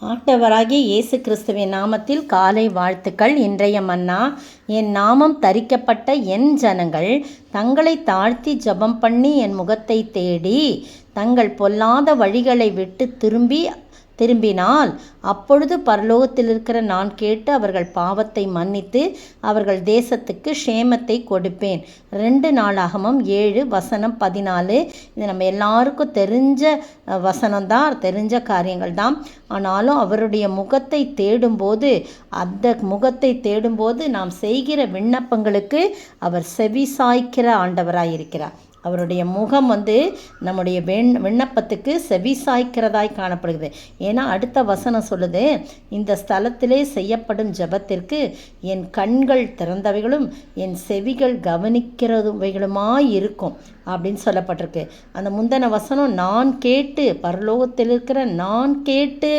ஆண்டவராகிய இயேசு கிறிஸ்துவின் நாமத்தில் காலை வாழ்த்துக்கள். இன்றைய மன்னா, என் நாமம் தரிக்கப்பட்ட என் ஜனங்கள் தங்களை தாழ்த்தி ஜெபம் பண்ணி என் முகத்தை தேடி தங்கள் பொல்லாத வழிகளை விட்டு திரும்பினால் அப்பொழுது பரலோகத்தில் இருக்கிற நான் கேட்டு அவர்கள் பாவத்தை மன்னித்து அவர்கள் தேசத்துக்கு க்ஷேமத்தை கொடுப்பேன். 2 நாளாகமம் 7:14. இது நம்ம எல்லாருக்கும் தெரிஞ்ச வசனம்தான், தெரிஞ்ச காரியங்கள் தான். ஆனாலும் அவருடைய முகத்தை தேடும்போது நாம் செய்கிற விண்ணப்பங்களுக்கு அவர் செவிசாய்க்கிற ஆண்டவராயிருக்கிறார். அவருடைய முகம் நம்முடைய விண்ணப்பத்துக்கு செவிசாய்க்கிறதாய் காணப்படுகிறது. ஏன்னா அடுத்த வசனம் சொல்லுது, இந்த ஸ்தலத்திலே செய்யப்படும் ஜெபத்திற்கு என் கண்கள் திறந்தவைகளும் என் செவிகள் கவனிக்கிறவைகளுமாய் இருக்கும் அப்படின்னு சொல்லப்பட்டிருக்கு. அந்த முந்தின வசனம் நான் கேட்டு, பரலோகத்தில் இருக்கிற நான் கேட்டு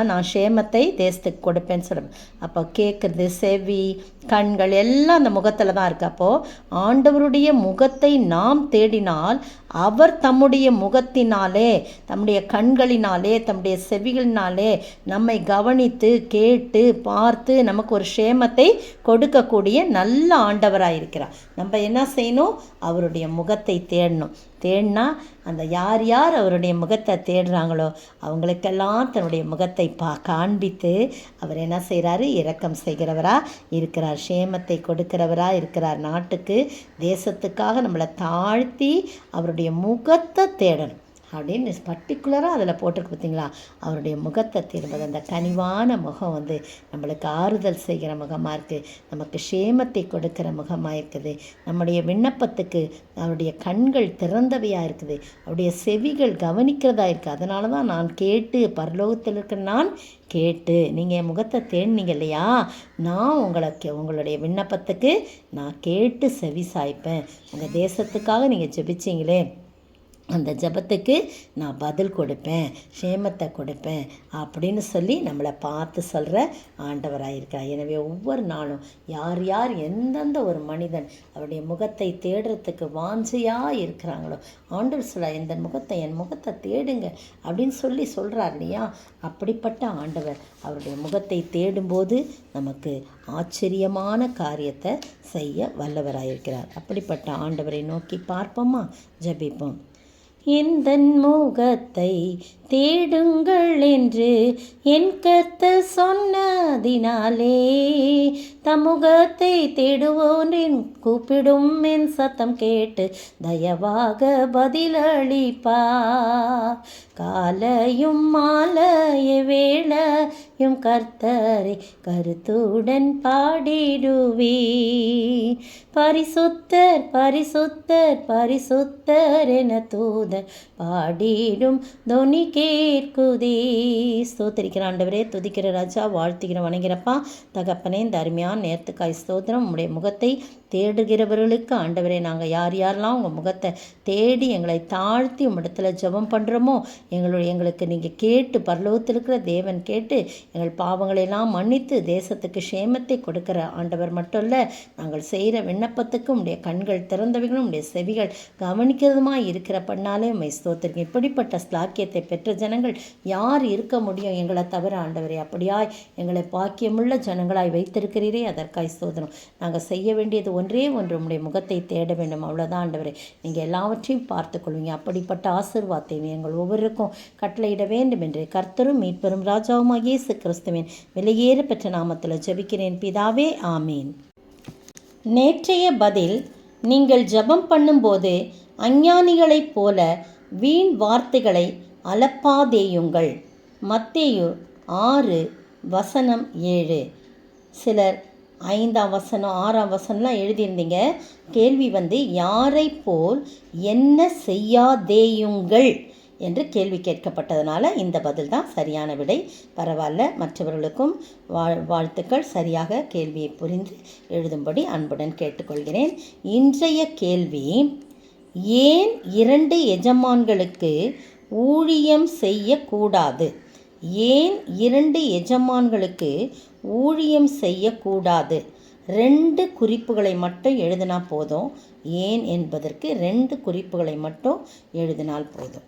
நான் க்ஷேமத்தை தேசத்துக்கு கொடுப்பேன்னு சொல்லுவேன். அப்போ கேட்குறது, செவி, கண்கள் எல்லாம் அந்த முகத்தில் தான் இருக்குது. அப்போது ஆண்டவருடைய முகத்தை நாம் தேடினால் அவர் தம்முடைய முகத்தினாலே, தம்முடைய கண்களினாலே, தம்முடைய செவிகளினாலே நம்மை கவனித்து கேட்டு பார்த்து நமக்கு ஒரு க்ஷேமத்தை கொடுக்கக்கூடிய நல்ல ஆண்டவராயிருக்கிறார். நம்ம என்ன செய்யணும்? அவருடைய முகத்தை தேடணும். தேடினா அந்த யார் அவருடைய முகத்தை தேடுறாங்களோ அவங்களுக்கெல்லாம் தன்னுடைய முகத்தை காண்பித்து அவர் என்ன செய்கிறாரு? இரக்கம் செய்கிறவரா இருக்கிறார், க்ஷேமத்தை கொடுக்கிறவராக இருக்கிறார். நாட்டுக்கு தேசத்துக்காக நம்மளை தாழ்த்தி அவருடைய முகத்தை தேடணும் அப்படின்னு பர்டிகுலராக அதில் போட்டிருக்கு. பார்த்தீங்களா? அவருடைய முகத்தை தேடும்போது அந்த கனிவான முகம் நம்மளுக்கு ஆறுதல் செய்கிற முகமாக இருக்குது, நமக்கு க்ஷேமத்தை கொடுக்கிற முகமாக இருக்குது. நம்முடைய விண்ணப்பத்துக்கு அவருடைய கண்கள் திறந்தவையாக இருக்குது, அவருடைய செவிகள் கவனிக்கிறதா இருக்குது. அதனால தான் நான் கேட்டு, பரலோகத்தில் இருக்கிற நான் கேட்டு, நீங்கள் என் முகத்தை தேடினீங்க இல்லையா, நான் உங்களுடைய விண்ணப்பத்துக்கு நான் கேட்டு செவி சாய்ப்பேன். உங்கள் தேசத்துக்காக நீங்கள் ஜெபிச்சிங்களே, அந்த ஜெபத்துக்கு நான் பதில் கொடுப்பேன், க்ஷேமத்தை கொடுப்பேன் அப்படின்னு சொல்லி நம்மளை பார்த்து சொல்கிற ஆண்டவராயிருக்கிறார். எனவே ஒவ்வொரு நாளும் யார் எந்தெந்த ஒரு மனிதன் அவருடைய முகத்தை தேடுறதுக்கு வாஞ்சையாக இருக்கிறாங்களோ, ஆண்டவர் சொல்ல என் முகத்தை தேடுங்க அப்படின்னு சொல்கிறார் இல்லையா? அப்படிப்பட்ட ஆண்டவர் அவருடைய முகத்தை தேடும்போது நமக்கு ஆச்சரியமான காரியத்தை செய்ய வல்லவராயிருக்கிறார். அப்படிப்பட்ட ஆண்டவரை நோக்கி பார்ப்போமா? ஜெபிப்போம். எந்தன் முகத்தை தேடுங்கள் என்று என் கர்த்தர் சொன்னதினாலே, தமுகத்தை தேடுவோரின் கூப்பிடும் என் சத்தம் கேட்டு தயவாக பதிலளிப்பார். காலையும் மாலைய வேளையும் கர்த்தரை கருத்துடன் பாடிடுவே. பரிசுத்தர் பரிசுத்தர் பரிசுத்தர் என தூதர் பாடிடும் தொனி கேட்குதே. ஸ்தோத்திரிக்கிற ஆண்டவரே, துதிக்கிற ராஜா, வாழ்த்துக்கிற வணங்கிறப்பா தகப்பனே, இந்த அருமையான நேரத்துக்காய் ஸ்தோத்திரம். உங்களுடைய முகத்தை தேடுகிறவர்களுக்கு ஆண்டவரே, நாங்கள் யாரெல்லாம் உங்கள் முகத்தை தேடி எங்களை தாழ்த்தி உம்மிடத்தில் ஜெபம் பண்ணுறோமோ எங்களுக்கு நீங்கள் கேட்டு, பரலோகத்தில் இருக்கிற தேவன் கேட்டு எங்கள் பாவங்களெல்லாம் மன்னித்து தேசத்துக்கு க்ஷேமத்தை கொடுக்கிற ஆண்டவர் மட்டும் இல்லை, நாங்கள் செய்கிற விண்ணப்பத்துக்கு உடைய கண்கள் திறந்தவைகளும் உடைய செவிகள் கவனிக்கிறதுமா இருக்கிற பண்ணாலே உண்மை ஸ்தோத்திரிக்கும். இப்படிப்பட்ட ஸ்லாக்கியத்தை பெற்ற ஜனங்கள் யார் இருக்க முடியும் எங்களை தவிர ஆண்டவரே? அப்படியாய் எங்களை பாக்கியமுள்ள ஜனங்களாய் வைத்திருக்கிறீரே, அதற்காய் ஸ்தோத்திரம். நாங்கள் செய்ய வேண்டியது ஒன்றே ஒன்று, உம்முடைய முகத்தை தேட வேண்டும், அவ்வளோதான் ஆண்டவரே. நீங்கள் எல்லாவற்றையும் பார்த்துக்கொள்வீங்க. அப்படிப்பட்ட ஆசீர்வாதத்தை எங்கள் ஒவ்வொருக்கும் கட்டளையிட வேண்டும் என்று கர்த்தரும் மீட்பெரும் ராஜாவுமாகிய இயேசு கிறிஸ்துவின் விலையேற பெற்ற நாமத்தில் ஜெபிக்கிறேன் பிதாவே, ஆமீன். நேற்றைய பதில், நீங்கள் ஜெபம் பண்ணும்போது அஞ்ஞானிகளைப் போல வீண் வார்த்தைகளை அலப்பாதேயுங்கள். மத்தேயு 6:7. சிலர் 5ஆம் வசனம் 6ஆம் வசனம்லாம் எழுதியிருந்தீங்க. கேள்வி யாரை போல் என்ன செய்யாதேயுங்கள் என்று கேள்வி கேட்கப்பட்டதுனால இந்த பதில் தான் சரியான விடை. பரவாயில்ல, மற்றவர்களுக்கும் வாழ்த்துக்கள். சரியாக கேள்வியை புரிந்து எழுதும்படி அன்புடன் கேட்டுக்கொள்கிறேன். இன்றைய கேள்வி, ஏன் 2 எஜமான்களுக்கு ஊழியம் செய்யக்கூடாது? ஏன் 2 எஜமான்களுக்கு ஊழியம் செய்யக்கூடாது? 2 குறிப்புகளை மட்டும் எழுதினா போதும். ஏன் என்பதற்கு 2 குறிப்புகளை மட்டும் எழுதினால் போதும்.